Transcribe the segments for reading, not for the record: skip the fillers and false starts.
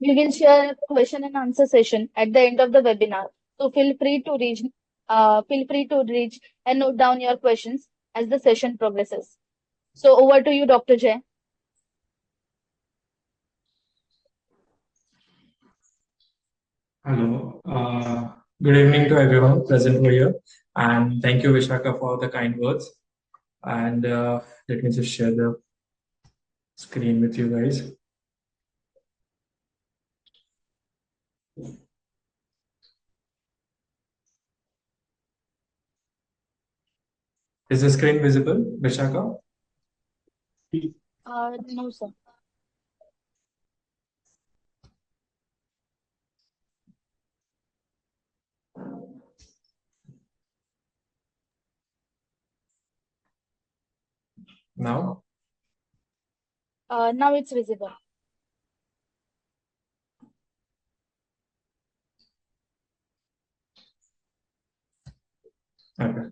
We will share a question and answer session at the end of the webinar. So feel free to reach and note down your questions as the session progresses. So over to you, Dr. Jay. Hello. Good evening to everyone present over here. And thank you, Vishaka, for the kind words. And let me just share the screen with you guys. Is the screen visible, Vishaka? No, sir. Now? Now it's visible. Okay.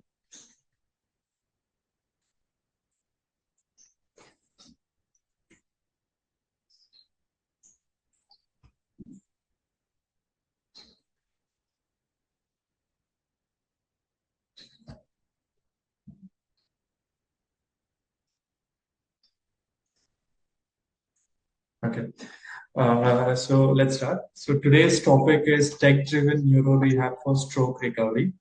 Okay. So let's start. So today's topic is tech-driven neuro-rehab for stroke recovery.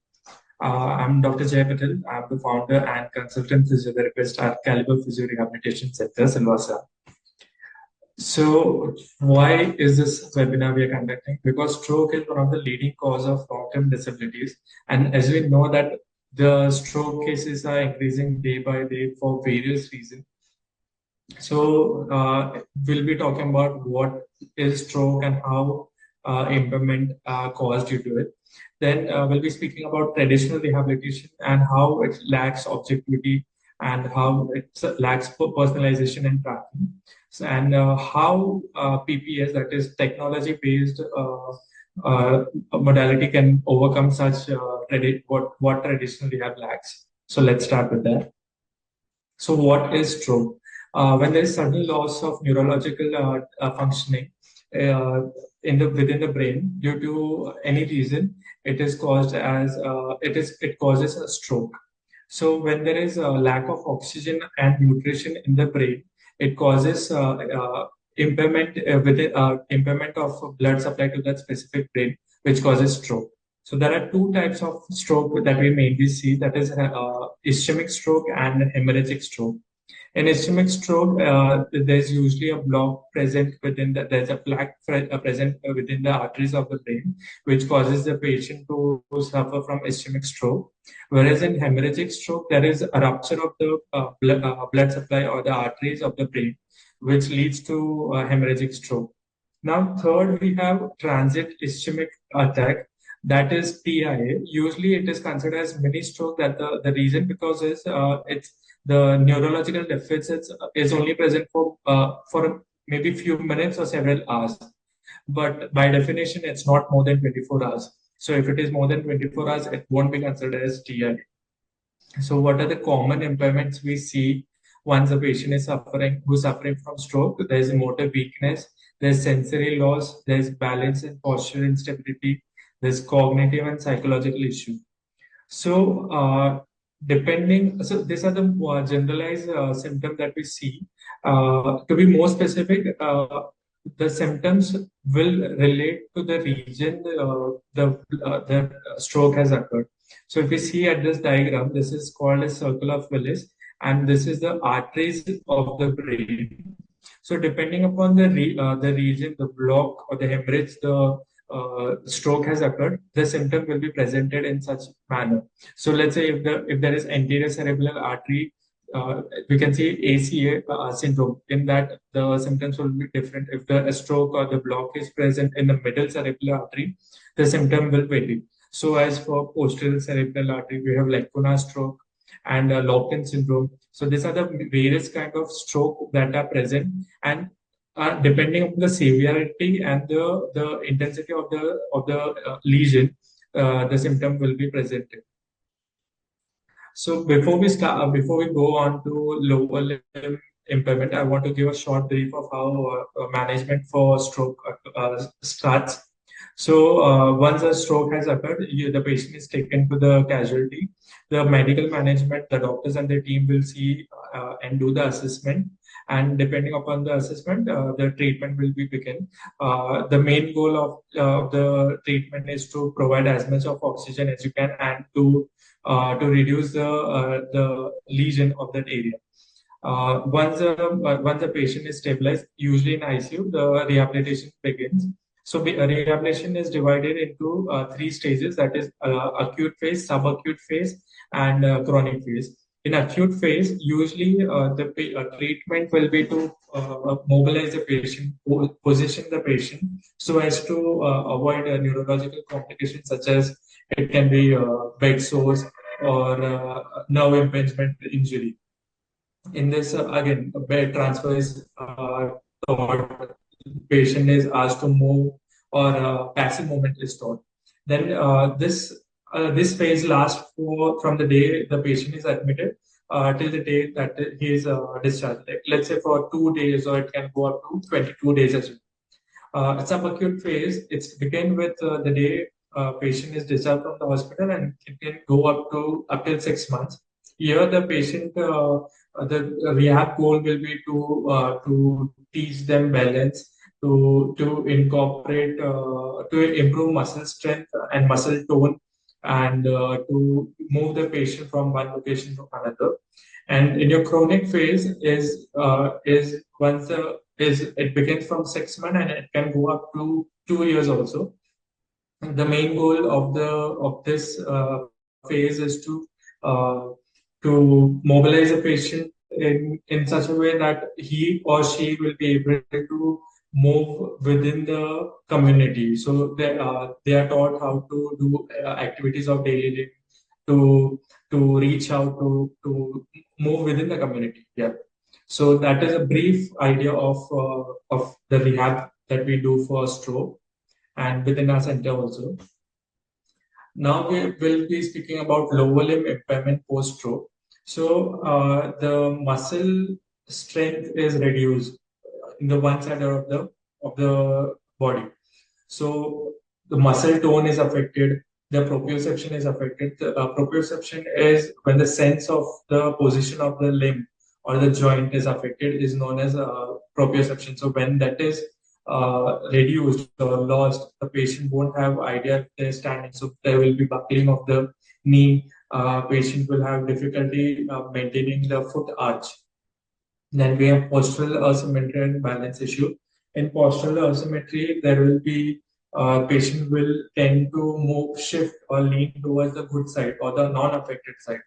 I'm Dr. Jay Patel. I'm the founder and consultant physiotherapist at Caliber Physio Rehabilitation Center, Silvassa. So why is this webinar we are conducting? Because stroke is one of the leading cause of long-term disabilities. And as we know that the stroke cases are increasing day by day for various reasons. So we'll be talking about what is stroke and how impairment caused due to it. Then we'll be speaking about traditional rehabilitation and how it lacks objectivity and how it lacks personalization and tracking. So, and how PPS, that is technology-based modality, can overcome such what traditional rehab lacks. So let's start with that. So what is stroke? When there is sudden loss of neurological functioning within the brain due to any reason, it is caused as it causes a stroke. So when there is a lack of oxygen and nutrition in the brain, it causes impairment of blood supply to that specific brain, which causes stroke. So there are two types of stroke that we mainly see, that is ischemic stroke and hemorrhagic stroke. In ischemic stroke, there's usually a block present there's a plaque present within the arteries of the brain, which causes the patient to suffer from ischemic stroke. Whereas in hemorrhagic stroke, there is a rupture of the blood supply or the arteries of the brain, which leads to hemorrhagic stroke. Now, third, we have transient ischemic attack, that is TIA. Usually, it is considered as mini stroke. That the reason because is it's the neurological deficits is only present for maybe few minutes or several hours, but by definition, it's not more than 24 hours. So if it is more than 24 hours, it won't be considered as TIA. So what are the common impairments we see once a patient is suffering from stroke? There's motor weakness, there's sensory loss, there's balance and posture instability, there's cognitive and psychological issue. So so these are the generalized symptoms that we see. To be more specific, the symptoms will relate to the region the stroke has occurred. So if we see at this diagram, this is called a circle of Willis, and this is the arteries of the brain. So depending upon the region, the block or the hemorrhage, the stroke has occurred, the symptom will be presented in such manner. So let's say if there is anterior cerebral artery, we can see ACA syndrome. In that, the symptoms will be different. If the stroke or the block is present in the middle cerebral artery, the symptom will vary. So as for posterior cerebral artery, we have lacuna stroke and Lopin syndrome. So these are the various kind of stroke that are present, and depending on the severity and the intensity of the lesion, the symptom will be presented. So before we go on to lower limb impairment, I want to give a short brief of how management for stroke starts. So once a stroke has occurred, the patient is taken to the casualty. The medical management, the doctors and the team will see and do the assessment. And depending upon the assessment, the treatment will be begun. The main goal of the treatment is to provide as much of oxygen as you can and to reduce the lesion of that area. Once the patient is stabilized, usually in ICU, the rehabilitation begins. So rehabilitation is divided into three stages, that is acute phase, subacute phase, and chronic phase. In acute phase, usually the treatment will be to mobilize the patient, position the patient so as to avoid neurological complications such as it can be bed sores or nerve impingement injury. In this, again, bed transfer is taught, patient is asked to move, or passive movement is taught. Then this phase lasts from the day the patient is admitted till the day that he is discharged. Like, let's say for 2 days, or it can go up to 22 days as well. Subacute phase, it's begin with the day patient is discharged from the hospital, and it can go up till 6 months. Here, the patient, the rehab goal will be to teach them balance, to incorporate, to improve muscle strength and muscle tone, and to move the patient from one location to another. And in your chronic phase is once the is it begins from 6 months, and it can go up to 2 years also. And the main goal of this phase is to mobilize a patient in such a way that he or she will be able to move within the community. So they are taught how to do activities of daily living, to reach out to move within the community. Yeah. So that is a brief idea of the rehab that we do for stroke and within our center also. Now we will be speaking about lower limb impairment post-stroke. So the muscle strength is reduced in the one side of the body. So the muscle tone is affected, the proprioception is affected. The proprioception is when the sense of the position of the limb or the joint is affected, is known as proprioception. So when that is reduced or lost, the patient won't have idea if they're standing. So there will be buckling of the knee. Patient will have difficulty maintaining the foot arch. Then we have postural asymmetry and balance issue. In postural asymmetry, there will be patient will tend to move, shift, or lean towards the good side or the non-affected side.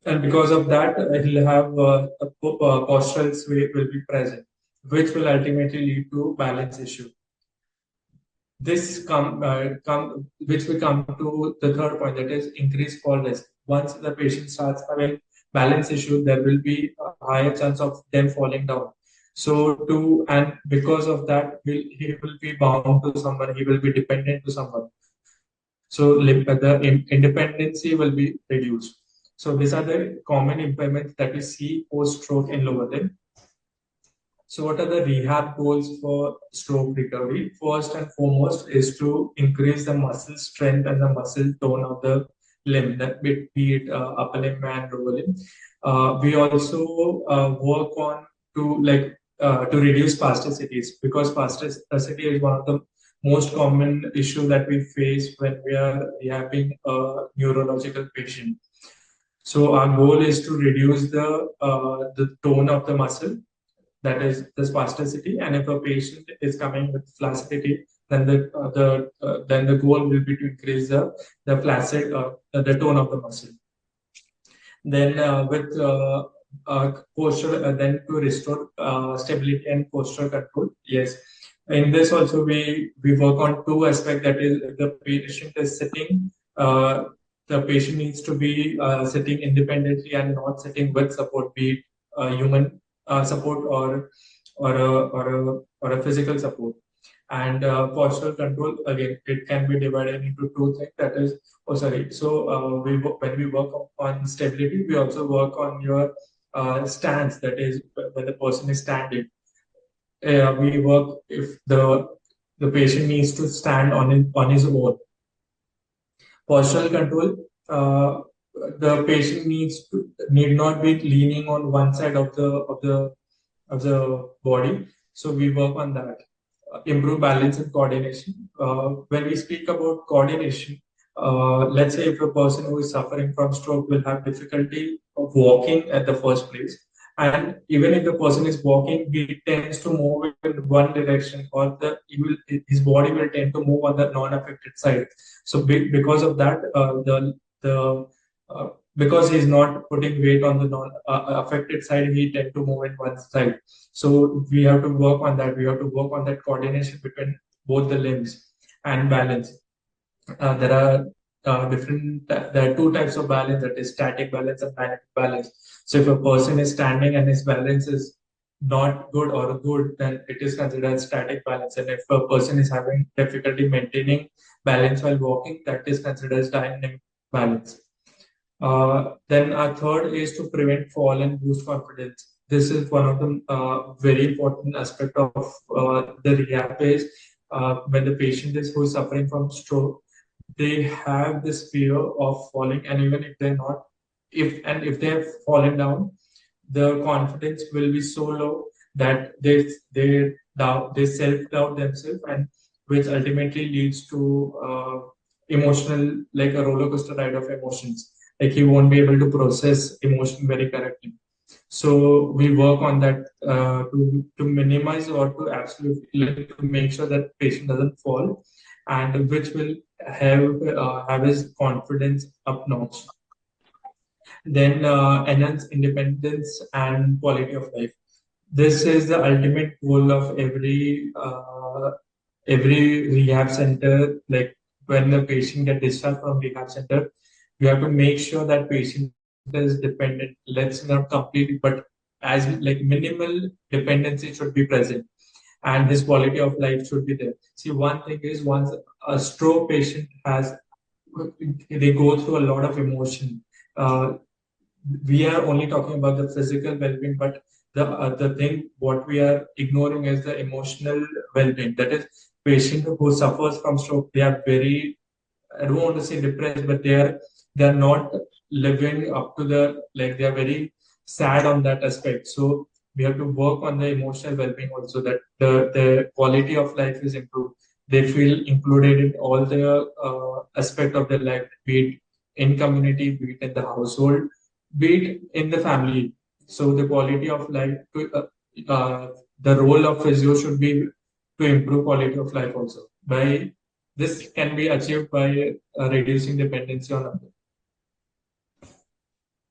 And because of that, he'll have a postural sway will be present, which will ultimately lead to balance issue. Which we come to the third point, that is increased fall risk. Once the patient starts having balance issue, there will be a higher chance of them falling down. And because of that, he will be bound to someone, he will be dependent to someone. So the independency will be reduced. So these are the common impairments that we see post-stroke in lower limb. So what are the rehab goals for stroke recovery? First and foremost is to increase the muscle strength and the muscle tone of the limb, that be it upper limb and lower limb. We also work on to reduce spasticities, because spasticity is one of the most common issue that we face when we are rehabbing a neurological patient. So our goal is to reduce the tone of the muscle, that is the spasticity. And if a patient is coming with flaccidity, then the goal will be to increase the flaccid the tone of the muscle. Then with posture, then to restore stability and posture control. Yes, in this also we work on two aspects. That is, if the patient is sitting, the patient needs to be sitting independently and not sitting with support, be it human support or a physical support. And postural control, again, it can be divided into two things. That is, so when we work on stability, we also work on your stance. That is, when the person is standing. We work if The patient needs to stand on his own. Postural control, the patient need not be leaning on one side of the body. So we work on that. Improve balance and coordination. When we speak about coordination, let's say if a person who is suffering from stroke will have difficulty of walking at the first place, and even if the person is walking, he tends to move in one direction, or his body will tend to move on the non-affected side. So because of that, the because he's not putting weight on the non affected side, he tend to move in one side. So we have to work on that. We have to work on that coordination between both the limbs and balance. There are there are two types of balance, that is static balance and dynamic balance. So if a person is standing and his balance is not good or good, then it is considered static balance. And if a person is having difficulty maintaining balance while walking, that is considered dynamic balance. Then our third is to prevent fall and boost confidence. This is one of the very important aspect of the rehab is when the patient is who is suffering from stroke, they have this fear of falling, and even if they're not, if they have fallen down, the confidence will be so low that they self doubt themselves, and which ultimately leads to emotional, like a roller coaster ride of emotions. Like he won't be able to process emotion very correctly. So we work on that to minimize or to absolutely, like, to make sure that patient doesn't fall, and which will have his confidence up notch. Then enhance independence and quality of life. This is the ultimate goal of every rehab center. Like when the patient get discharged from rehab center, we have to make sure that patient is dependent. Let's not completely, but as like minimal dependency should be present, and his quality of life should be there. See, one thing is, once a stroke patient has, they go through a lot of emotion. We are only talking about the physical well-being, but the thing what we are ignoring is the emotional well-being. That is, patient who suffers from stroke, they are very, I don't want to say depressed, but they are not living up to the, like, they are very sad on that aspect. So we have to work on the emotional well-being also, that the quality of life is improved. They feel included in all the aspect of their life, be it in community, be it in the household, be it in the family. So the quality of life, the role of physio should be to improve quality of life also. By this can be achieved by reducing dependency on others.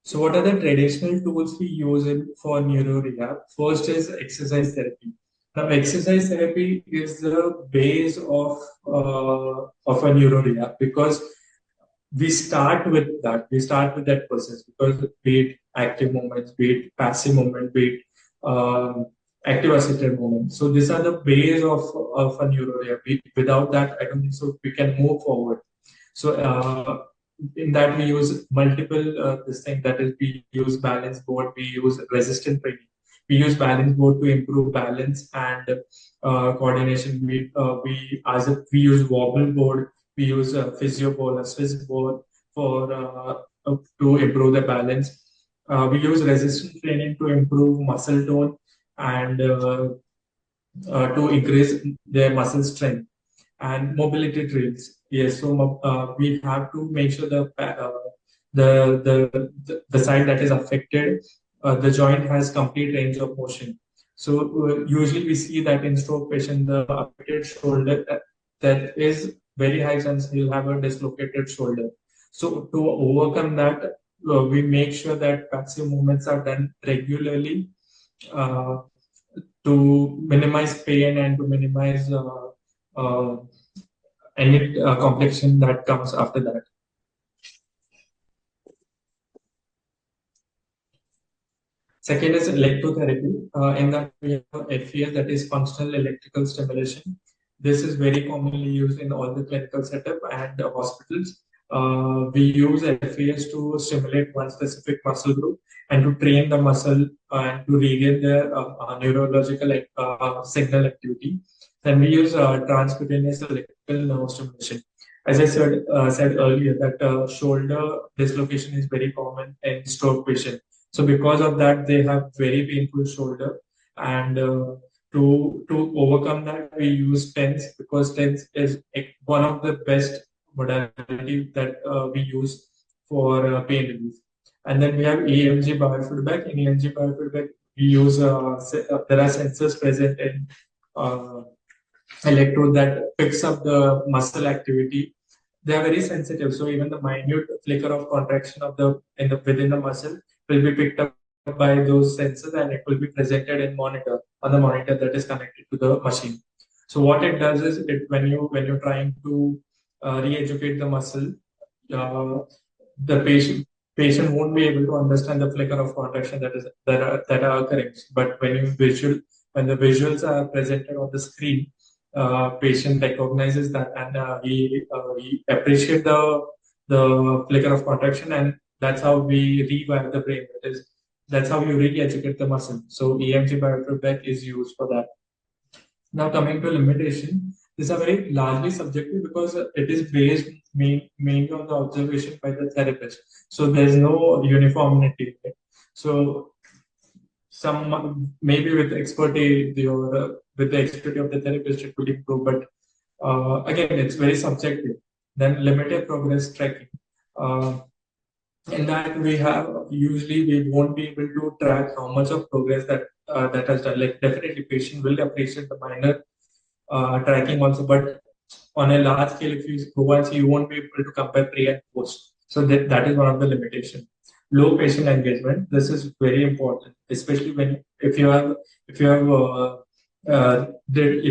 So what are the traditional tools we use for neuro rehab? First is exercise therapy. Now, exercise therapy is the base of a neuro rehab, because we start with that. We start with that process, because be it active movements, be it passive movement, be it active assisted movement. So these are the base of a neuro rehab. Without that, I don't think so we can move forward. So in that we use multiple this thing, that is, we use balance board, we use resistance training, we use balance board to improve balance and coordination. We use wobble board, we use a physio ball, a Swiss ball for to improve the balance. We use resistance training to improve muscle tone and to increase their muscle strength. And mobility drills. Yes, so we have to make sure the side that is affected, the joint has complete range of motion. So usually we see that in stroke patient, the affected shoulder, that is very high chance he'll have a dislocated shoulder. So to overcome that, we make sure that passive movements are done regularly uh, to minimize pain and to minimize uh, any complication that comes after that. Second is electrotherapy. In that we have FES, that is functional electrical stimulation. This is very commonly used in all the clinical setup and hospitals. We use FES to stimulate one specific muscle group and to train the muscle and to regain their neurological signal activity. Then we use transcutaneous electrical nerve stimulation. As I said earlier, that shoulder dislocation is very common in stroke patient. So because of that, they have very painful shoulder, and to overcome that, we use TENS, because TENS is one of the best modality that we use for pain relief. And then we have EMG biofeedback. In EMG biofeedback, we use there are sensors present in uh, electrode that picks up the muscle activity. They are very sensitive, so even the minute flicker of contraction of the within the muscle will be picked up by those sensors, and it will be presented in monitor on the monitor that is connected to the machine. So what it does is, it when you're trying to re-educate the muscle, uh, the patient won't be able to understand the flicker of contraction that are occurring. But when the visuals are presented on the screen, patient recognizes that, and he appreciate the flicker of contraction, and that's how we rewire the brain. That's how you re-educate the muscle. So EMG biofeedback is used for that. Now coming to limitation, these are very largely subjective because it is based mainly on the observation by the therapist. So there's no uniformity. So some maybe with expertise or with the expertise of the therapist it will improve, but again it's very subjective. Then limited progress tracking. Uh, in that we have usually we won't be able to track how much of progress that has done. Like definitely patient will appreciate the minor tracking also, but on a large scale, if you go and see, you won't be able to compare pre and post. So that is one of the limitation. Low patient engagement. This is very important, especially when if you have if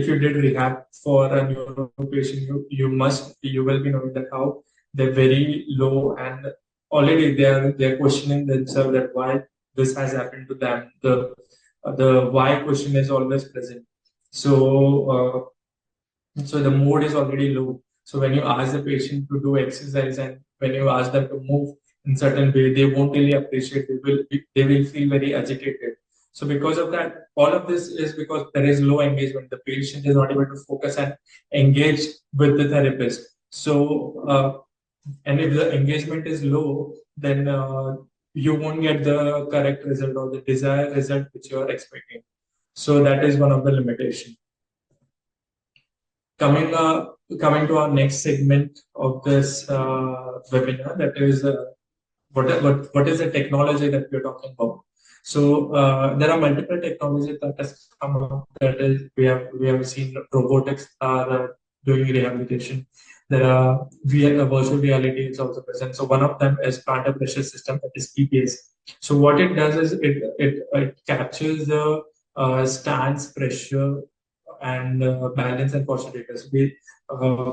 you did rehab for a neuro patient, you will be knowing that how they're very low, and already they're questioning themselves that why this has happened to them. The why question is always present. So the mood is already low. So when you ask the patient to do exercise, and when you ask them to move in certain way, they won't really appreciate. They will feel very agitated. So because of that, all of this is because there is low engagement. The patient is not able to focus and engage with the therapist. So and if the engagement is low, then you won't get the correct result or the desired result which you are expecting. So that is one of the limitations. Coming to our next segment of this webinar, that is what is the technology that we're talking about. So there are multiple technologies that has come up. That is, we have seen robotics are doing rehabilitation. There are virtual reality is also present. So one of them is plantar pressure system, that is PPS. So what it does is it captures the stance pressure and balance and posture data. So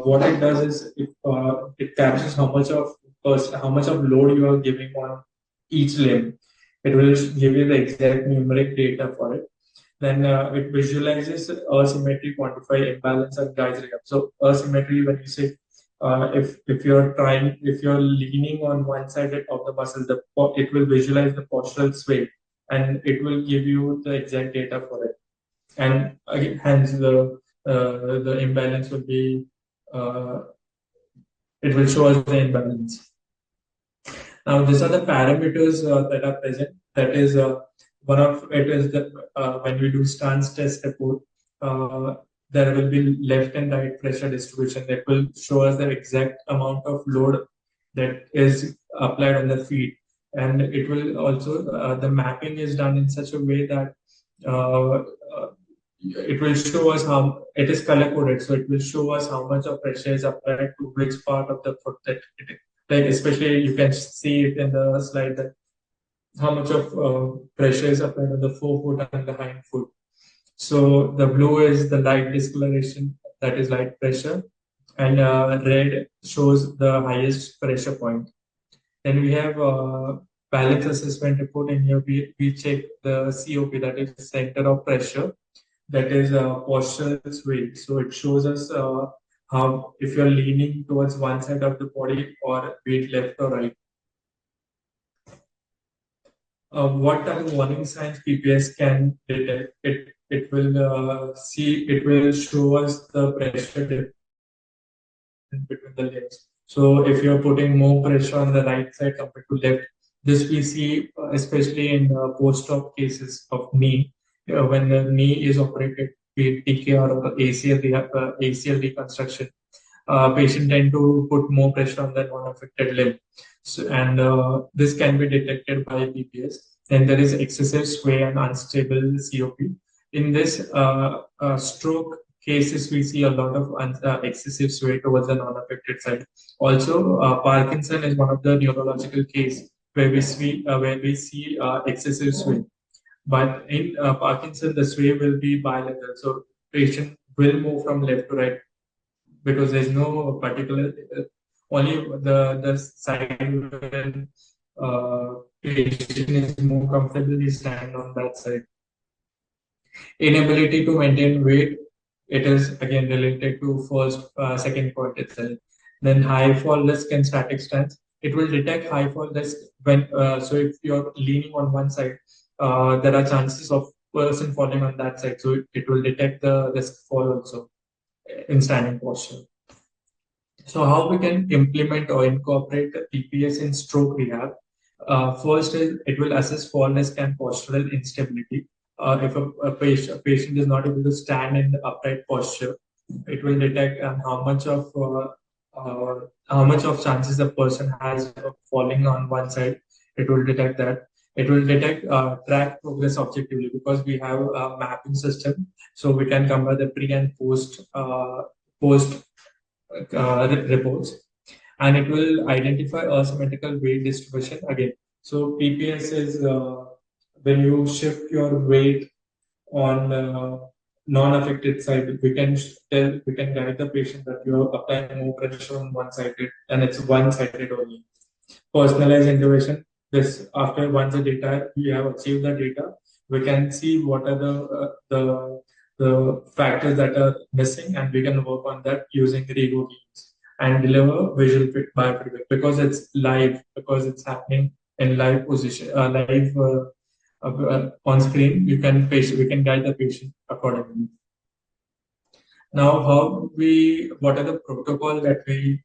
what it does is it captures how much of load you are giving on each limb. It will give you the exact numeric data for it. Then it visualizes asymmetry, quantify imbalance, and guides rehab. So asymmetry, when you say if you're leaning on one side of the muscle, it will visualize the postural sway, and it will give you the exact data for it. And again, hence the imbalance will be uh, it will show us the imbalance. Now, these are the parameters that are present. That is one of it is the when we do stance test report, uh, there will be left and right pressure distribution that will show us the exact amount of load that is applied on the feet, and it will also the mapping is done in such a way that uh, uh, it will show us how it is color coded, so it will show us how much of pressure is applied to which part of the foot that like especially you can see it in the slide that how much of pressure is applied on the forefoot and the hind foot. So the blue is the light discoloration, that is light pressure, and red shows the highest pressure point. Then we have balance assessment report, and here we check the COP, that is center of pressure, that is postural sway. So it shows us how if you're leaning towards one side of the body or weight left or right. What are the warning signs PPS can detect? it will it will show us the pressure difference between the limbs. So if you're putting more pressure on the right side compared to left, this we see especially in post-op cases of knee, when the knee is operated, be it TK or ACL reconstruction, patient tend to put more pressure on the non-affected limb. So, and this can be detected by PPS. Then there is excessive sway and unstable COP. In this stroke cases, we see a lot of excessive sway towards the non-affected side. Also, Parkinson is one of the neurological case where we see excessive sway. But in Parkinson, the sway will be bilateral. So patient will move from left to right because there's no particular only the side when patient is more comfortably stand on that side. Inability to maintain weight, it is again related to first second point itself. Then high fall risk and static stance, it will detect high fall risk when so if you're leaning on one side, there are chances of person falling on that side, so it will detect the risk fall also in standing posture. So how we can implement or incorporate the PPS in stroke rehab? First is it will assess fall risk and postural instability. If a patient is not able to stand in the upright posture, it will detect how much of chances the person has of falling on one side. It will detect that. It will detect track progress objectively because we have a mapping system, so we can compare the pre and post reports, and it will identify asymmetrical weight distribution again. So PPS is when you shift your weight on non-affected side, we can guide the patient that you are applying more pressure on one sided and it's one-sided only. Personalized intervention. This after once the data we have achieved the data, we can see what are the factors that are missing, and we can work on that using Rego games and deliver visual biofeedback because it's live, because it's happening in live position, live on screen. We can guide the patient accordingly. Now, what are the protocol that we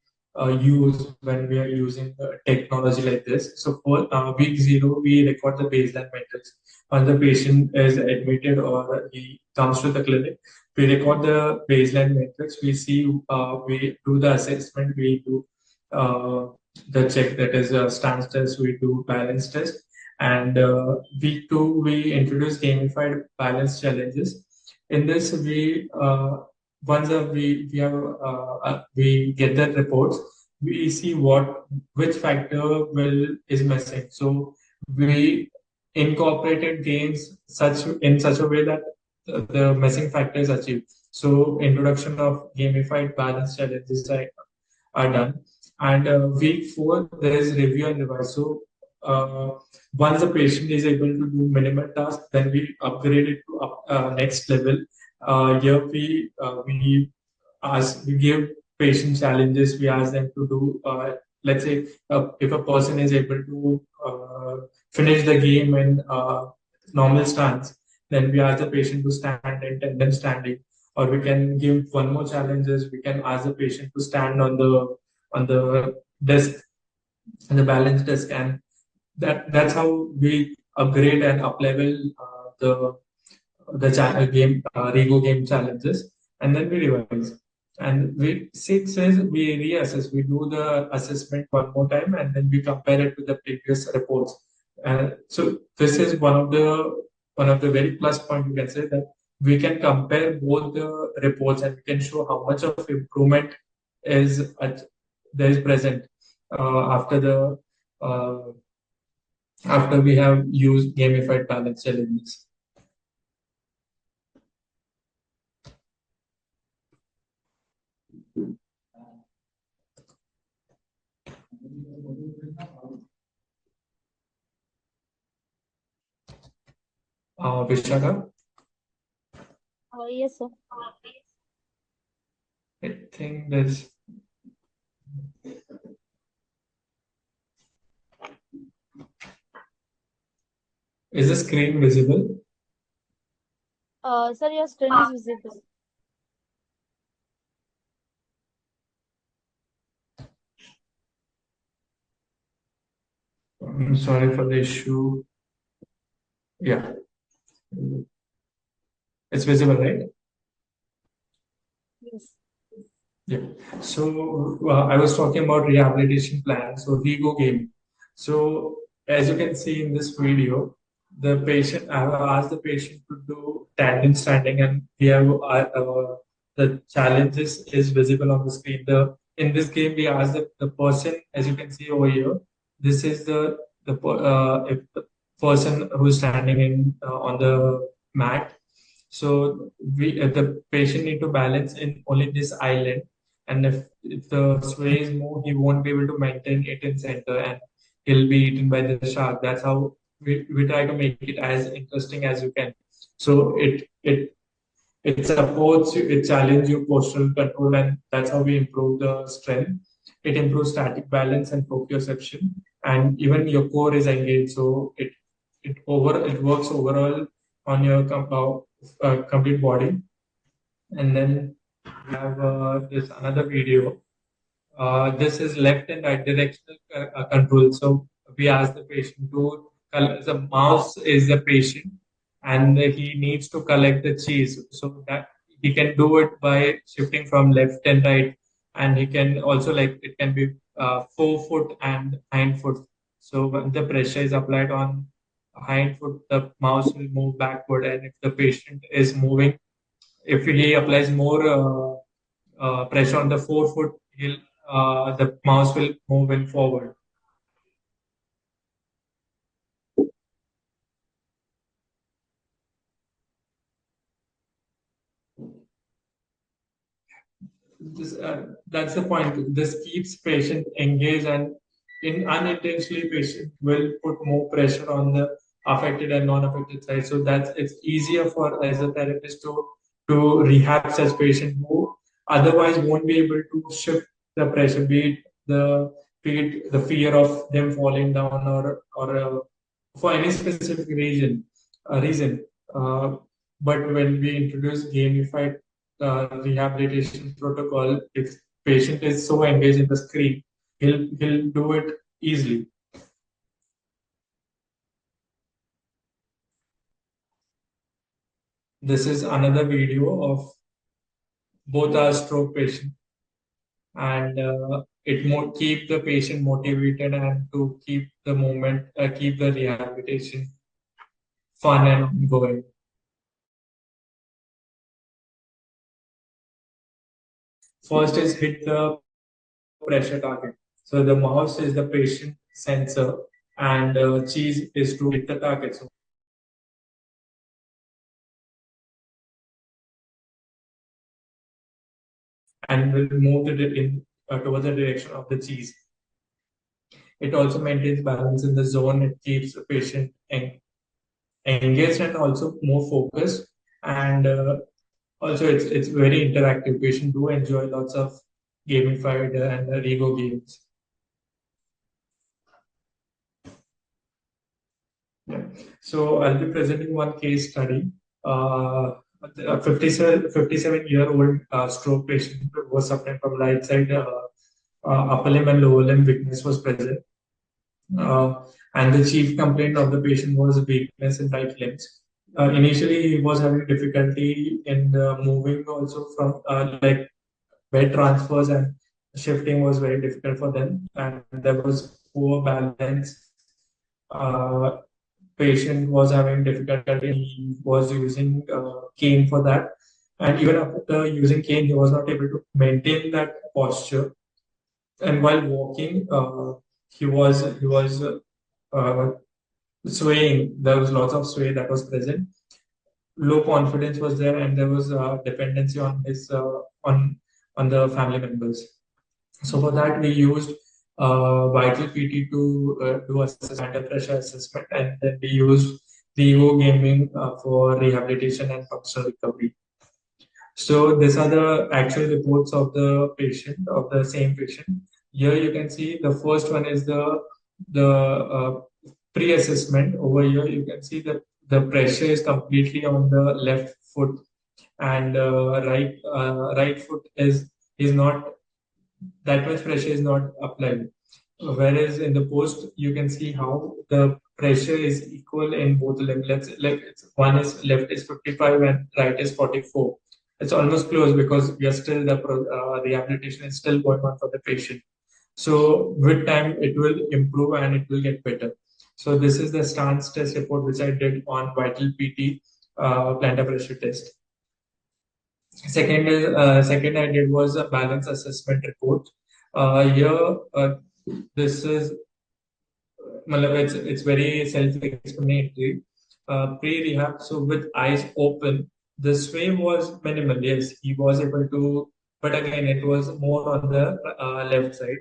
use when we are using technology like this? So for week zero, we record the baseline metrics. Once the patient is admitted or he comes to the clinic, we record the baseline metrics. We do the assessment, we do the check, that is a stance test, we do balance test. And week two, we introduce gamified balance challenges. In this, once we get the reports, we see which factor will is missing. So we incorporated games such a way that the missing factor is achieved. So introduction of gamified balance challenges are done. And week four, there is review and revise. So uh, once the patient is able to do minimal tasks, then we upgrade it to next level. Here we give patient challenges. We ask them to do, let's say, if a person is able to finish the game in normal stance, then we ask the patient to stand in tandem standing. Or we can give one more challenges. We can ask the patient to stand on the desk, on the balance desk, and that's how we upgrade and up level the game Rego game challenges, and then we revise. And we six says we reassess. We do the assessment one more time, and then we compare it to the previous reports. So this is one of the very plus point you can say that we can compare both the reports and we can show how much of improvement is there is present after the uh, after we have used gamified balance challenges. Vishaka, Yes, sir. I think there's is the screen visible? Sir, your screen is visible. I'm sorry for the issue. Yeah, it's visible, right? Yes. Yeah. So I was talking about rehabilitation plan. So we go game. So as you can see in this video, the patient, I have asked the patient to do tandem standing, and we have the challenges is visible on the screen. The in this game we ask the person, as you can see over here, this is if the person who's standing in on the mat. So the patient need to balance in only this island, and if the sway is more, he won't be able to maintain it in center, and he'll be eaten by the shark. That's how we try to make it as interesting as you can. So it supports you, it challenges your postural control, and that's how we improve the strength. It improves static balance and proprioception, and even your core is engaged. So it works overall on your complete body. And then we have this another video. This is left and right directional control. So we ask the patient to, the mouse is the patient, and he needs to collect the cheese. So that he can do it by shifting from left and right, and he can also, like, it can be forefoot and hind foot. So when the pressure is applied on hind foot, the mouse will move backward, and if the patient is moving, if he applies more pressure on the forefoot, the mouse will move in forward. That's the point. This keeps patient engaged, and in unintentionally, patient will put more pressure on the affected and non-affected side. So that's it's easier for as a therapist to rehab such patient who otherwise won't be able to shift the pressure, be it the fear of them falling down, or for any specific reason. Uh, but when we introduce gamified rehabilitation protocol, if patient is so engaged in the screen, he'll do it easily. This is another video of both our stroke patient, and keep the patient motivated and to keep the movement, keep the rehabilitation fun and ongoing. First is hit the pressure target. So the mouse is the patient sensor, and cheese is to hit the target. So, and will move towards the direction of the cheese. It also maintains balance in the zone. It keeps the patient engaged and also more focused. And also, it's very interactive. Patient do enjoy lots of gamified and Lego games. Yeah. So I'll be presenting one case study. A 57-year-old stroke patient was suffering from right side upper limb and lower limb weakness was present. And the chief complaint of the patient was weakness in right limbs. Initially, he was having difficulty in moving also from like bed transfers, and shifting was very difficult for them, and there was poor balance. Uh, Patient was having difficulty. He was using cane for that, and even after using cane, he was not able to maintain that posture. And while walking, he was uh, swaying. There was lots of sway that was present. Low confidence was there, and there was dependency on his on the family members. So for that, we used vital PT to do assessment and pressure assessment, and then we used Vivo gaming for rehabilitation and functional recovery. So these are the actual reports of the patient, of the same patient. Here you can see the first one is the pre-assessment. Over here you can see the pressure is completely on the left foot, and right foot is not, that much pressure is not applied. Whereas in the post, you can see how the pressure is equal in both limbs. One is left is 55 and right is 44. It's almost close because we are still rehabilitation is still going on for the patient. So with time, it will improve and it will get better. So this is the stance test report which I did on vital PT plantar pressure test. Second I did was a balance assessment report. Here, this is, it's very self-explanatory. Pre-rehab, so with eyes open, the sway was minimal. Yes, he was able to, but again, it was more on the left side.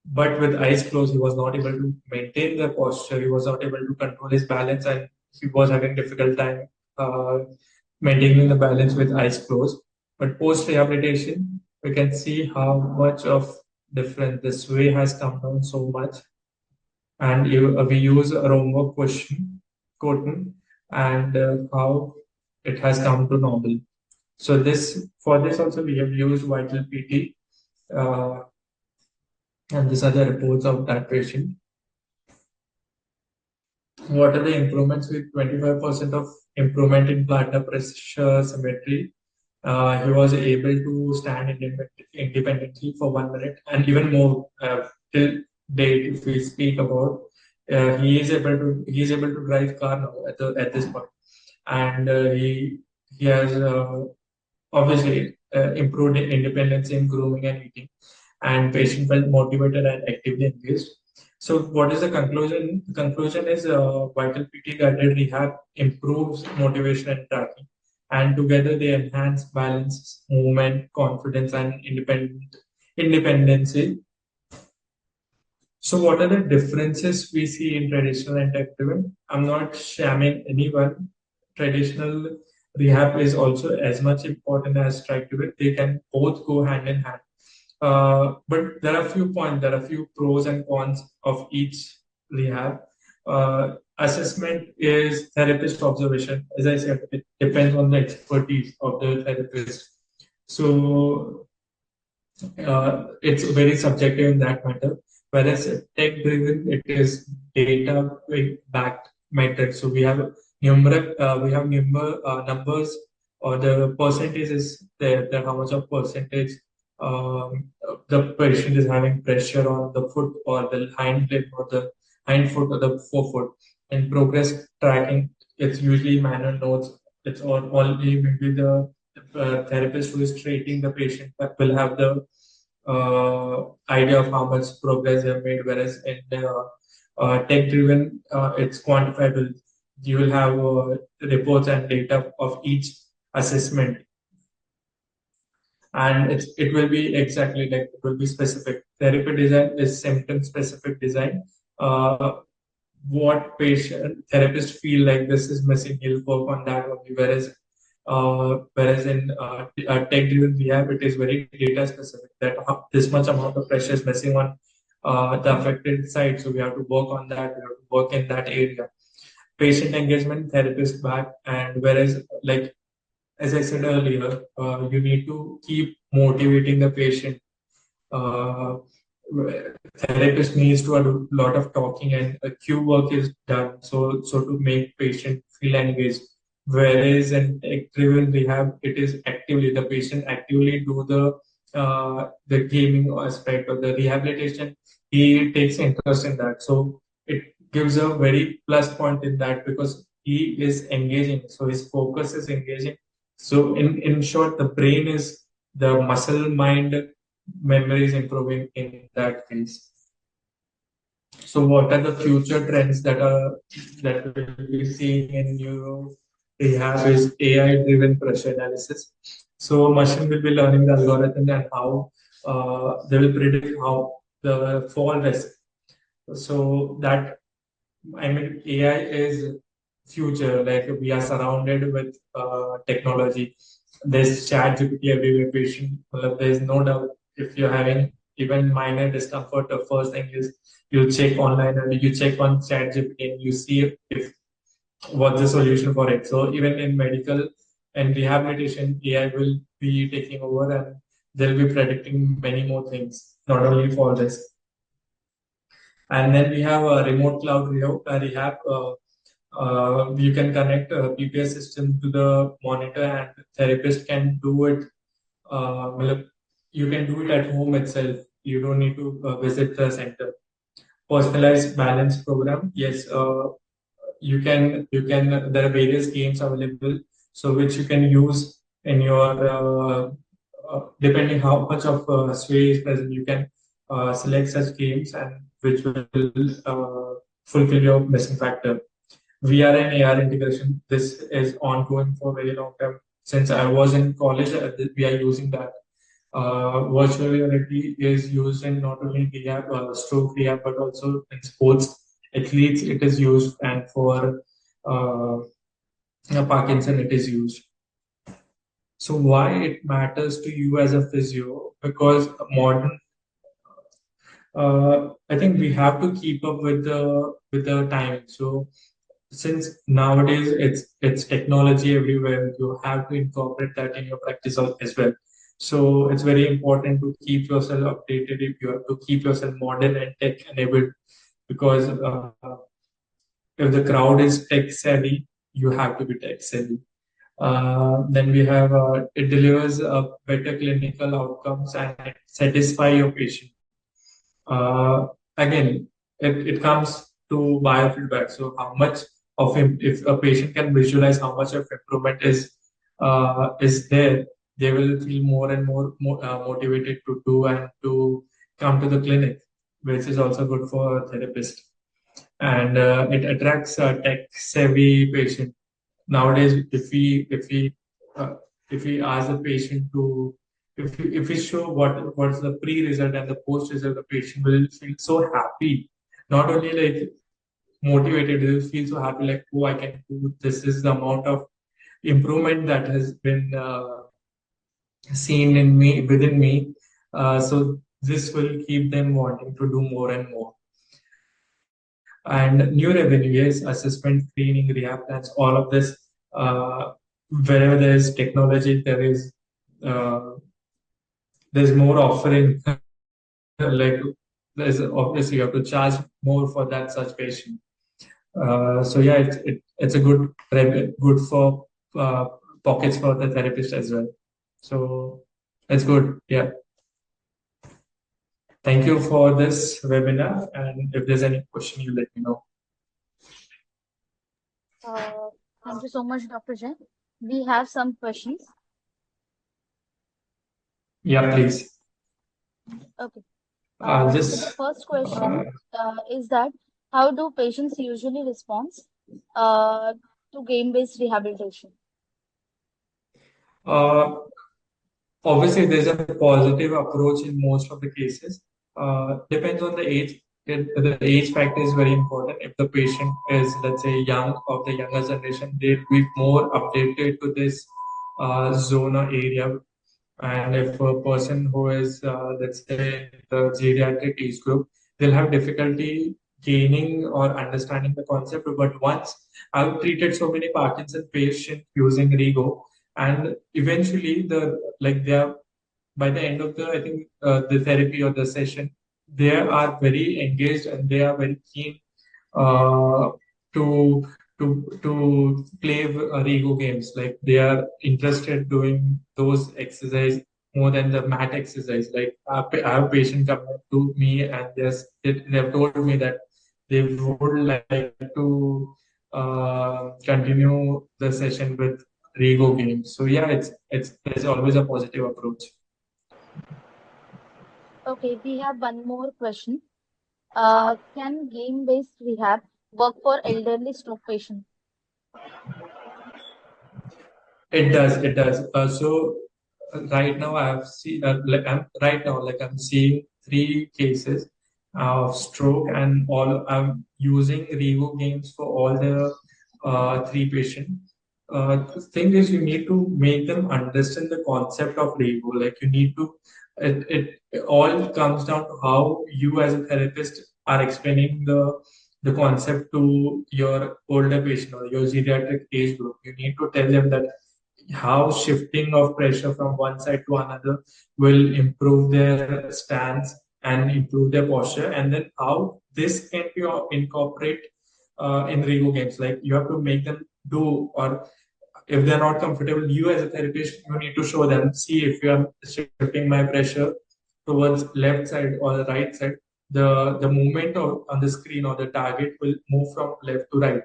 But with eyes closed, he was not able to maintain the posture. He was not able to control his balance, and he was having difficult time uh, maintaining the balance with eyes closed. But post rehabilitation, we can see how much of difference the sway has come down so much, and we use a homework question, cotton, and how it has come to normal. So this for this also we have used vital PT, uh, and these are the reports of that patient. What are the improvements? With 25% of improvement in plantar pressure symmetry, he was able to stand independently for 1 minute, and even more till date. If we speak about, he is able to drive car now at this point, and he has obviously improved independence in grooming and eating, and patient felt motivated and actively engaged. So what is the conclusion? The conclusion is vital PT guided rehab improves motivation and tracking, and together they enhance balance, movement, confidence, and independency. So what are the differences we see in traditional and tech driven? I'm not shamming anyone. Traditional rehab is also as much important as tech driven. They can both go hand in hand. But there are a few points, there are a few pros and cons of each rehab. Assessment is therapist observation. As I said, it depends on the expertise of the therapist. So it's very subjective in that matter. Whereas tech driven, it is data backed method. So we have numbers, or the percentage is there, that how much of percentage the patient is having pressure on the foot or the hind leg or the hind foot or the forefoot. And progress tracking, it's usually manual notes. It's all maybe the therapist who is treating the patient that will have the idea of how much progress they have made. Whereas in tech driven, it's quantifiable. You will have reports and data of each assessment, and it will be exactly like it will be specific. Therapy design is symptom specific design. What patient therapist feel like this is missing, he'll work on that only. Whereas in tech driven rehab, it is very data specific, that this much amount of pressure is missing on the affected side, so we have to work on that. We have to work in that area. Patient engagement, therapist back, and whereas like as I said earlier, you need to keep motivating the patient. Uh, Therapist needs to do a lot of talking, and a cue work is done. So to make patient feel engaged. Whereas in tech-driven rehab, it is actively the patient actively do the gaming aspect of the rehabilitation. He takes interest in that, so it gives a very plus point in that because he is engaging. So his focus is engaging. So in short, the brain is the muscle mind memory is improving in that case. So what are the future trends that we'll be seeing in neuro rehab is AI driven pressure analysis. So machine will be learning the algorithm and how they will predict how the fall risk. So that, I mean, AI is future. Like we are surrounded with technology. There's chat GPT everywhere. Patient, there's no doubt if you're having even minor discomfort, the first thing is you check online and you check on chat GPT and you see if what's the solution for it. So even in medical and rehabilitation, AI will be taking over and they'll be predicting many more things, not only for this. And then we have a remote cloud rehab. You can connect a PPS system to the monitor, and therapist can do it. Matlab, you can do it at home itself. You don't need to visit the center. Personalized balance program. Yes, you can. There are various games available, so which you can use in your depending how much of sway is present. You can select such games and which will fulfill your missing factor. VR and AR integration. This is ongoing for a very long time. Since I was in college, we are using that. Virtual reality is used in not only rehab, stroke rehab, but also in sports athletes. It is used, and for uh, Parkinson, it is used. So why it matters to you as a physio? Because modern, I think we have to keep up with the time. So since nowadays it's technology everywhere, you have to incorporate that in your practice as well. So it's very important to keep yourself updated. If you have to keep yourself modern and tech enabled, because if the crowd is tech savvy, you have to be tech savvy. Then we have it delivers better clinical outcomes and it satisfy your patient. Again, it comes to biofeedback. So how much of if a patient can visualize how much of improvement is there, they will feel more and more motivated to do and to come to the clinic, which is also good for a therapist. And it attracts a tech savvy patient. Nowadays, uh, if we ask the patient to if we show what's the pre-result and the post-result, the patient will feel so happy. Not only like motivated, they will feel so happy like, oh, I can do this. Is the amount of improvement that has been seen in me within me. So this will keep them wanting to do more and more. And new revenue, yes, assessment, training, rehab plans, all of this. Wherever there is technology, uh, there's more offering. Like there's obviously you have to charge more for that such patient. So yeah, it's a good for uh, pockets for the therapist as well. So it's good. Yeah. Thank you for this webinar. And if there's any question, you let me know. Uh, Thank you so much, Dr. Jain. We have some questions. Yeah, please. Okay. So the Just first uh, question is that how do patients usually respond uh, to game-based rehabilitation? uh, Obviously, there's a positive approach in most of the cases. Depends on the age. The age factor is very important. If the patient is, let's say, young of the younger generation, they'll be more updated to this zone or area. And if a person who is, let's say, the geriatric age group, they'll have difficulty gaining or understanding the concept. But once I've treated so many Parkinson patients using Rego, and eventually they are by the end of the I think the therapy or the session, they are very engaged and they are very keen uh, to to play Rego games. Like they are interested doing those exercise more than the mat exercise. Like I have a patient come up to me and they have told me that they would like to continue the session with Rego games. So yeah, it's there's always a positive approach. Okay, we have one more question. Can game-based rehab work for elderly stroke patients? It does. It does. Right now I have seen like I'm seeing three cases of stroke, and all I'm using Revo games for all the three patients. The thing is, you need to make them understand the concept of Revo. Like you need to. It all comes down to how you as a therapist are explaining the concept to your older patient or your geriatric age group. You need to tell them that how shifting of pressure from one side to another will improve their stance and improve their posture, and then how this can be incorporate in Rego games. Like you have to make them do, or if they're not comfortable, you as a therapist, you need to show them, see if you are shifting my pressure towards left side or the right side, the movement on the screen or the target will move from left to right.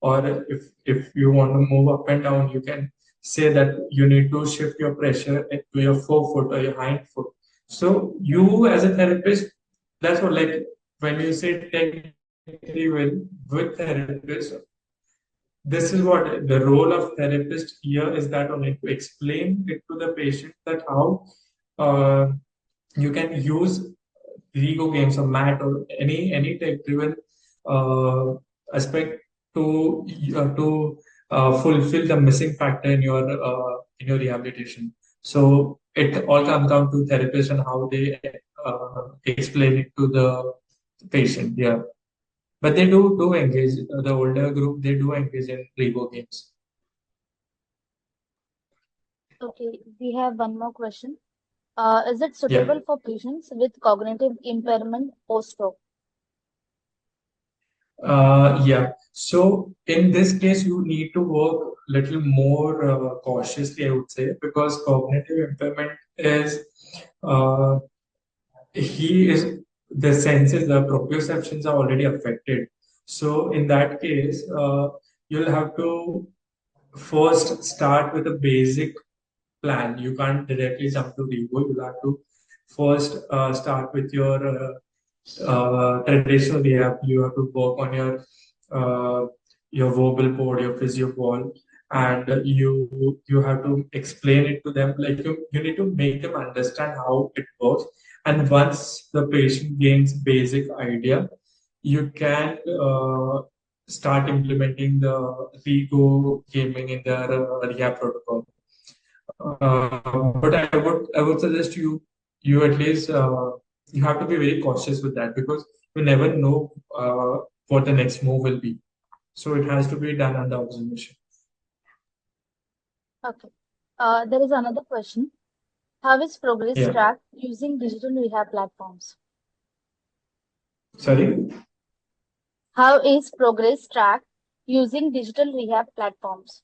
Or if you want to move up and down, you can say that you need to shift your pressure to your forefoot or your hind foot. So you as a therapist, that's what, like when you say technically with therapist, this is what the role of therapist here is, that only to explain it to the patient that how uh, you can use Lego games or mat or any tech driven uh, aspect to fulfill the missing factor in your rehabilitation. So it all comes down to therapists and how they explain it to the patient. Yeah. But they do engage, the older group, they do engage in Lego games. Okay, we have one more question. Is it Yeah. suitable for patients with cognitive impairment post-stroke? Yeah. So in this case, you need to work little more cautiously, I would say, because cognitive impairment is uh, he is the senses, the proprioceptions are already affected. So in that case, you'll have to first start with a basic plan. You can't directly jump to Vivo. You'll have to first start with your traditional rehab. You have to work on your verbal board, your physio ball, and you have to explain it to them. Like you need to make them understand how it works. And once the patient gains basic idea, you can start implementing the Vigo gaming in their rehab protocol. But I would suggest you at least you have to be very cautious with that, because you never know what the next move will be. So it has to be done under observation. Okay. There is another question. How is progress Yeah. tracked using digital rehab platforms? Sorry. How is progress tracked using digital rehab platforms?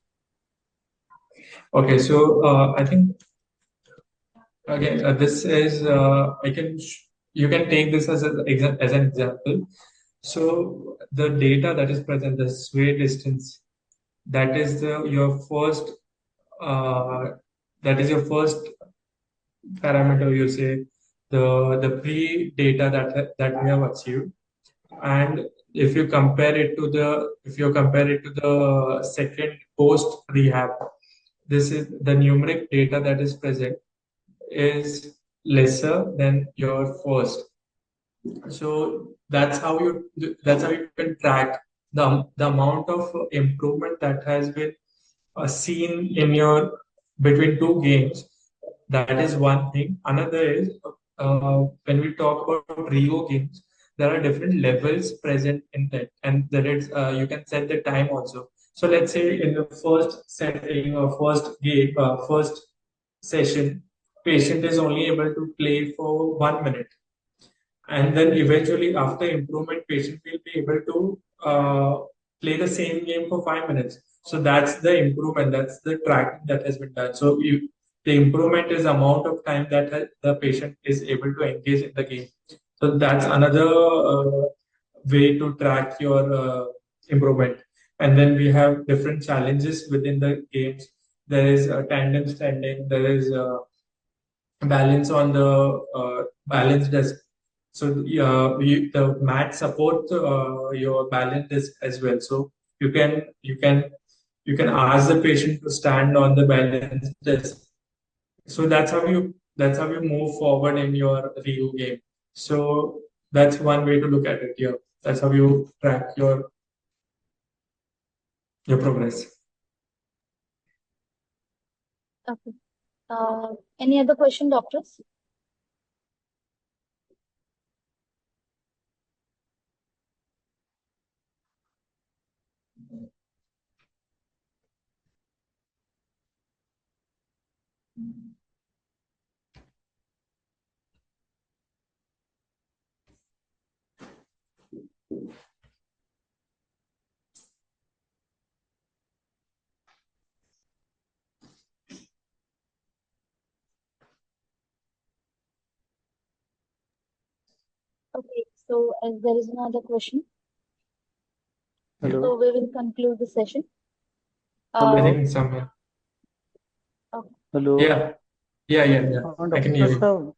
Okay. So I think again this is you can take this as an example. So the data that is present, the sway distance, that is your first uh, that is your first parameter, you say, the pre data that we have achieved. And if you compare it to the second post rehab, this is the numeric data that is present is lesser than your first. So that's how you can track the amount of improvement that has been seen in your between two games. That is one thing. Another is when we talk about Rio games, there are different levels present in that, and there is you can set the time also. So let's say in the first setting or first game, first session, patient is only able to play for 1 minute, and then eventually after improvement patient will be able to play the same game for 5 minutes. So that's the improvement, that's the tracking that has been done. So the improvement is amount of time that the patient is able to engage in the game. So that's another way to track your improvement. And then we have different challenges within the games. There is tandem standing, there is balance on the balance desk. So the mat support your balance desk as well. So you can you can you can ask the patient to stand on the balance desk. So that's how you move forward in your Ryu game. So that's one way to look at it. Yeah, that's how you track your progress. Okay. Any other question, doctors? Okay, so as there is no other question, Yeah. so hello we will conclude the session. I Uh, hello think some. okay. Hello Yeah. Yeah. हाँ I can hear doctor you. साहब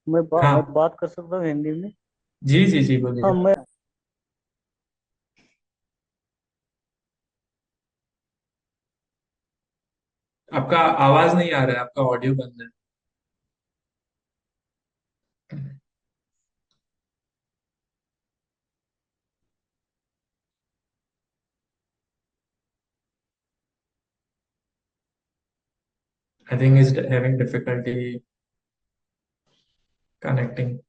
मैं हाँ बात कर सकता हूँ हिंदी में। जी हाँ बोलिए। मैं आपका आवाज नहीं आ रहा है, आपका ऑडियो बंद है। I think he's having difficulty connecting.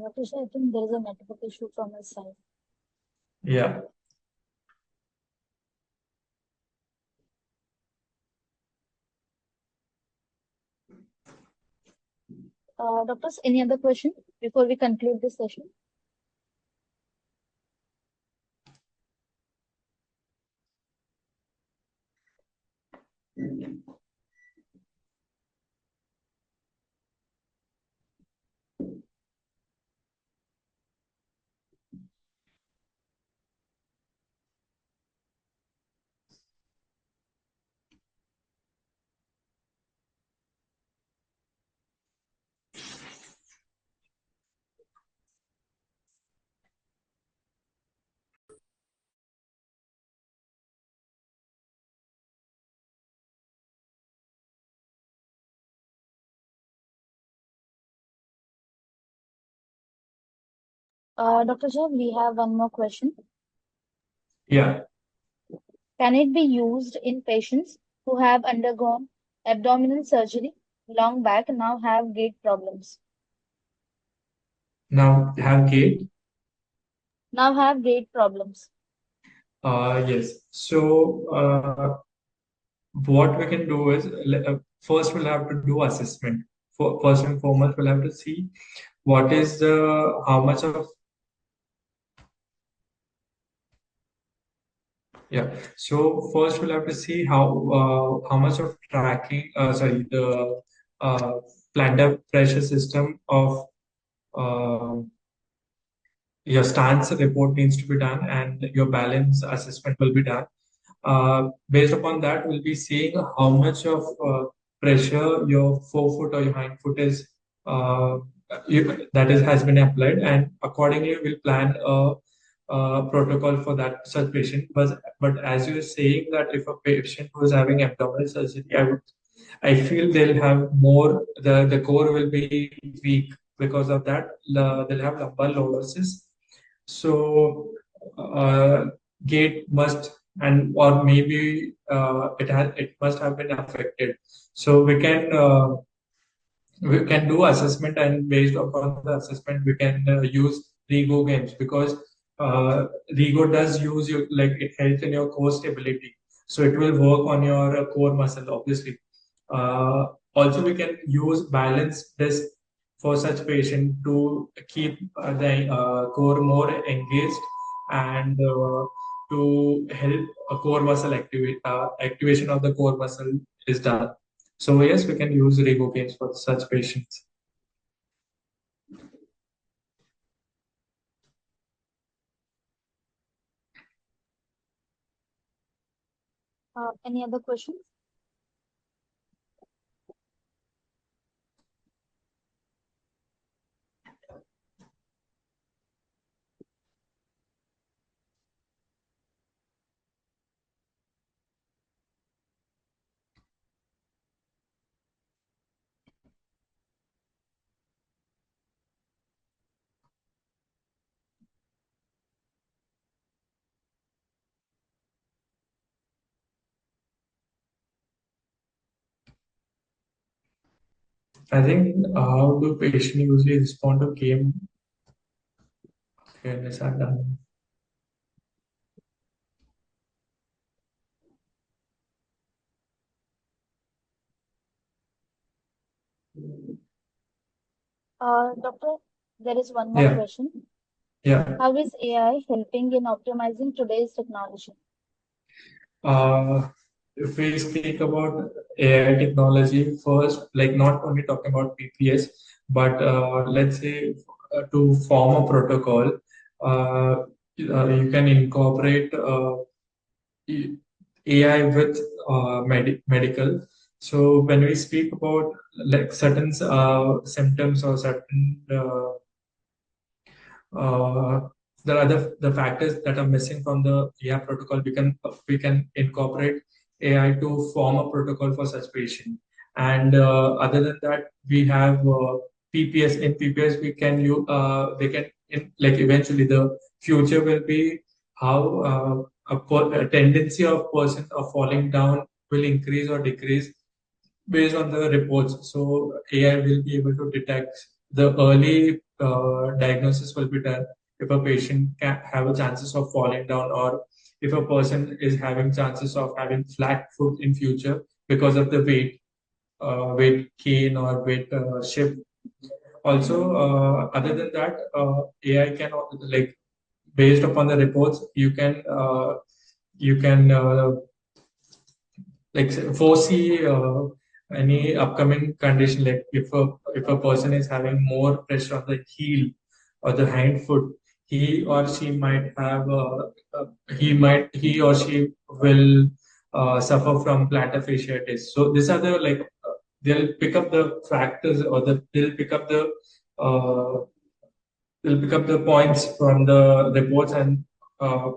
Natasha, I think there is a network issue from his side. Yeah. Doctors, any other question before we conclude this session? Dr. Shah, we have one more question. Yeah. Can it be used in patients who have undergone abdominal surgery long back and now have gait problems? Now have gate. Now have gait problems. Yes. So what we can do is first we'll have to do assessment. First and foremost, we'll have to see what is the how much of. Yeah. So first we'll have to see how much of tracking, sorry, the plantar pressure system of uh, your stance report needs to be done, and your balance assessment will be done. Based upon that, we'll be seeing how much of pressure your forefoot or your hind foot is that is has been applied, and accordingly we'll plan a protocol for that such patient. But as you're saying that if a patient who is having abdominal surgery, I feel they'll have more the core will be weak because of that. They'll have lumbar lordosis. So gate must and or maybe it must have been affected. So we can do assessment, and based upon the assessment we can use Rego games, because Rego does use you like it helps in your core stability, so it will work on your core muscle obviously. Also we can use balance disc for such patient to keep the core more engaged, and to help a core muscle activation of the core muscle is done. So yes, we can use Rego games for such patients. Any other questions? I think how do patients usually respond to game fairness are done. Doctor, there is one more Yeah, question. yeah. How is AI helping in optimizing today's technology? Uh, if we speak about AI technology first, like not only talking about PPS, but let's say to form a protocol, you can incorporate AI with medical. So when we speak about like certain symptoms or certain uh, there are the factors that are missing from the AI protocol. We can incorporate AI to form a protocol for such patient. And other than that, we have PPS. In PPS, we can you they can like eventually the future will be how a tendency of person of falling down will increase or decrease based on the reports. So AI will be able to detect the early diagnosis will be done if a patient can have a chances of falling down or if a person is having chances of having flat foot in future because of the weight gain or weight shift. Also, other than that, AI can like based upon the reports, you can like foresee any upcoming condition like if a person is having more pressure on the heel or the hind foot he or she might have he or she will suffer from plantar fasciitis. So these are the like they'll pick up the factors or uh, they'll pick up the points from the reports and uh,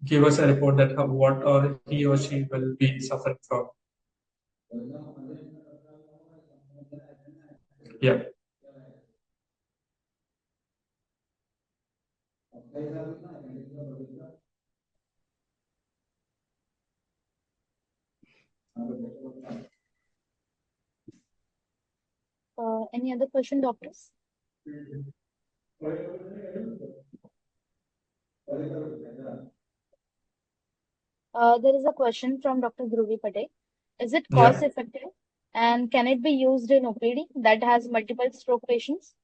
give us a report that what or he or she will be suffering from. Yeah. Any other question, doctors? There is a question from Dr. Dhruvi Patel. Is it cost Yeah, effective and can it be used in OPD that has multiple stroke patients?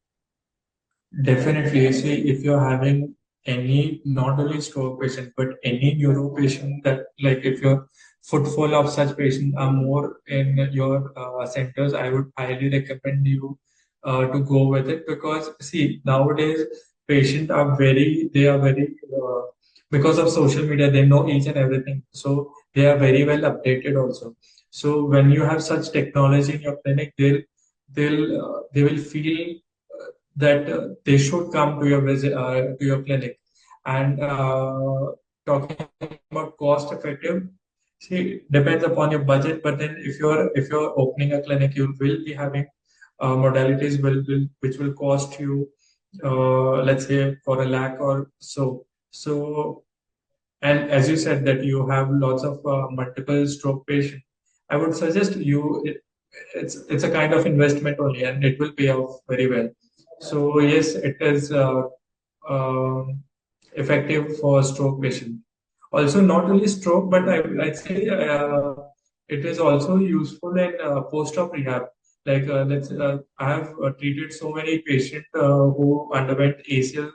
definitely. See, if you're having any, not only stroke patient, but any neuro patient that, like, if your footfall of such patients are more in your centers, I would highly recommend you to go with it because, see, nowadays patients are they are very, because of social media, they know each and everything. So they are very well updated also. So when you have such technology in your clinic, they will feel that they should come to your visit to your clinic. And talking about cost effective, see, depends upon your budget. But then if you're opening a clinic, you will be having modalities which will cost you, let's say, for a lakh or so. So, and as you said that you have lots of multiple stroke patients, I would suggest it's a kind of investment only, and it will pay off very well. So yes, it is um effective for stroke patient. Also, not only stroke, but I'd say it is also useful in post-op rehab. Like I have treated so many patients who underwent ACL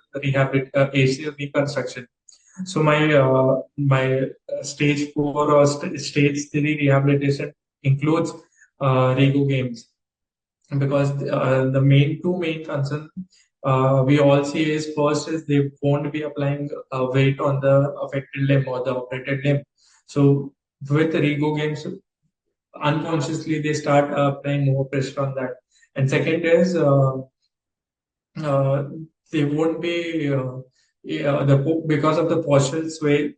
reconstruction. So my stage 4 or stage 3 rehabilitation includes Rego games because the main concern we all see is first is they won't be applying weight on the affected limb or the operated limb. So with Rego games, unconsciously they start applying more pressure on that. And second is uh, they won't be yeah, because of the postural sway,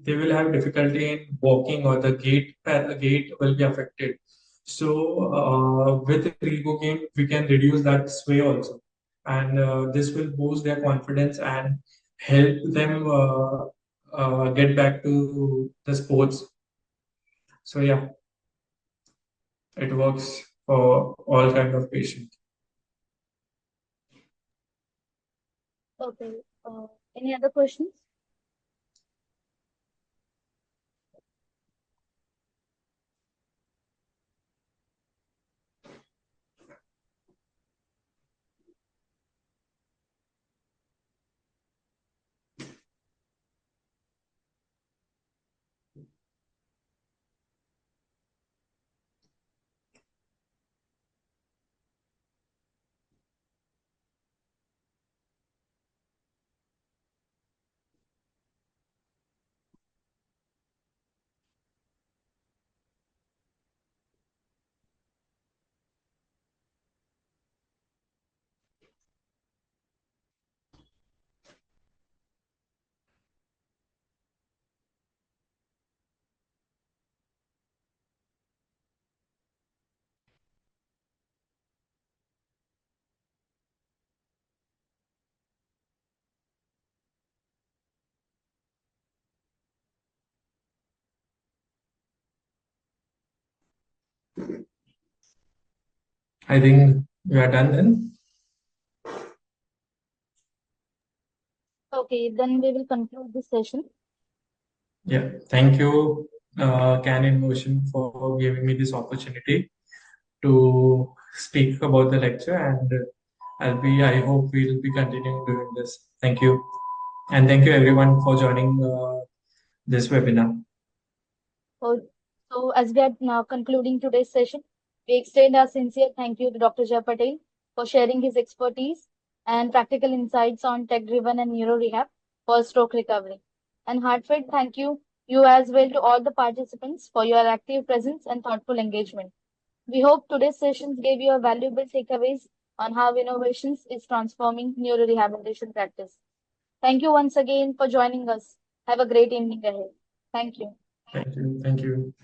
they will have difficulty in walking or the gait will be affected. So with Rego game, we can reduce that sway also, and this will boost their confidence and help them get back to the sports. So yeah, it works for all kind of patients. Okay. Any other questions? I think we are done then. Okay, then we will conclude this session. Yeah, thank you, Can in Motion, for giving me this opportunity to speak about the lecture, and I hope we'll be continuing doing this. Thank you. And thank you everyone for joining this webinar. So, so as we are now concluding today's session, we extend our sincere thank you to Dr. Jay Patel for sharing his expertise and practical insights on tech-driven and neuro-rehab for stroke recovery. And heartfelt thank you as well to all the participants for your active presence and thoughtful engagement. We hope today's sessions gave you a valuable takeaways on how innovations is transforming neuro-rehabilitation practice. Thank you once again for joining us. Have a great evening ahead. Thank you. Thank you. Thank you.